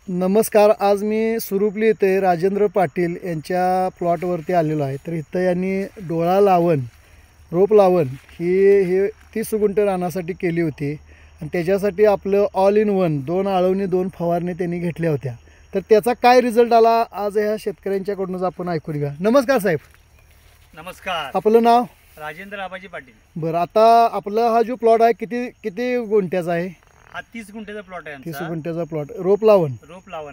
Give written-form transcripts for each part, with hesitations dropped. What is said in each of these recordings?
नमस्कार. आज मी सुरुपली येथे राजेंद्र पाटील यांच्या प्लॉटवरती आलेलो आहे. तर इथं यांनी डोळा लावण रोप लावण हे 30 गुंठ रानासाठी केली होती आणि त्याच्यासाठी आपलं ऑल इन वन 2 आळवणी 2 फवारणी त्यांनी घेतल्या होत्या. तर त्याचा काय रिझल्ट आला आज ह्या शेतकऱ्यांच्याकडूनच आपण ऐकून घ्या. नमस्कार साहेब. नमस्कार. आपलं नाव? राजेंद्र आबाजी पाटील. बरं, आता आपला हा जो प्लॉट आहे किती गुंठ्याचा आहे? हा 30 गुंठ्याचा प्लॉट आहे 30 आमचा. गुंठ्याचा प्लॉट. रोप लावण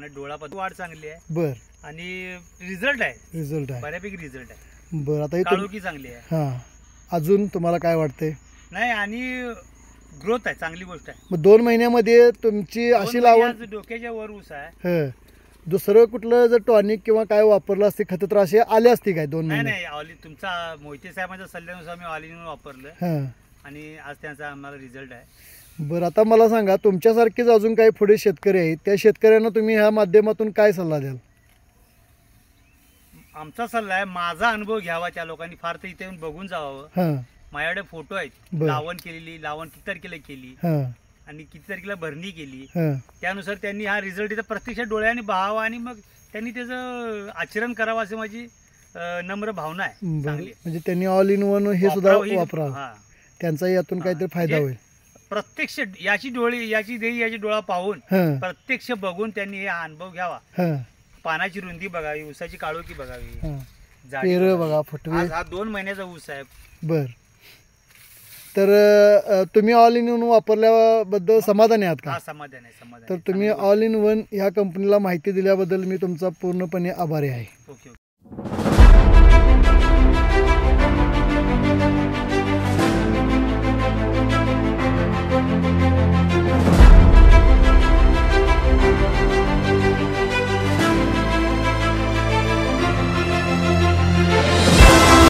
आहे डोळा वाढ चांगली आहे बर आणि रिझल्ट आहे आहे बऱ्यापैकी रिझल्ट आहे. बरं, आता हे काळोखी चांगली आहे. हां, अजून तुम्हाला काय वाटतंय? नाही आणि ग्रोथ आहे, चांगली गोष्ट आहे. मग 2 महिन्यामध्ये तुमची 2 अशी लावण महिन्यात डोक्याच्या वर ऊस आहे. हं, दुसरं कुठलं जर टॉनिक किंवा काय वापरलं असते खतं तर असे आले असते काय 2 नाही महिने? नाही ऑली तुमचा मोहिते साहेबांच्या सल्ल्यानुसार मी ऑलिन वापरलं हां, आणि आज त्यांचा आम्हाला रिझल्ट आहे. बरं, आता मला सांगा, तुमच्यासारखेच अजून काही पुढे शेतकरी आहेत, त्या शेतकऱ्यांना तुम्ही ह्या माध्यमातून काय सल्ला द्याल? आमचा सल्ला आहे, माझा अनुभव घ्यावा. त्या लोकांनी फार तर इथे येऊन बघून जावं. हां, माझ्याकडे फोटो आहेत. बरं. लावण किती तारखेला केली हां, आणि किती तारखेला भरणी केली, हां, त्यानुसार त्यांनी हा रिझल्ट इथं प्रत्यक्ष डोळ्याने पाहावा आणि मग त्यांनी त्याचं आचरण करावं अशी माझी नम्र भावना आहे. बरं, चांगली आहे. म्हणजे त्यांनी ऑल इन वन हे सुद्धा वापरावं ही- वापरावं, हा. त्यांचाही यातून काहीतरी फायदा म्हणजे होईल. प्रत्यक्ष याची देही याची डोळा पाहून हां, प्रत्यक्ष बघून त्यांनी हा अनुभव घ्यावा. हां, पानाची रुंदी बघावी, ऊसाची काळोखी बघावी, हां, जाडी पेरं बघावी. बघा, फुटवे. आज हा 2 महिन्याचा ऊस आहे. बर, तर तुम्ही ऑल इन वन वापरल्याबद्दल समाधानी आहात का? हा समाधान आहे, समाधान तर आहे. तुम्ही चांगली ऑल इन वन ह्या कंपनीला माहिती दिल्याबद्दल मी तुमचा पूर्णपणे आभारी आहे. गोष्ट. ओके.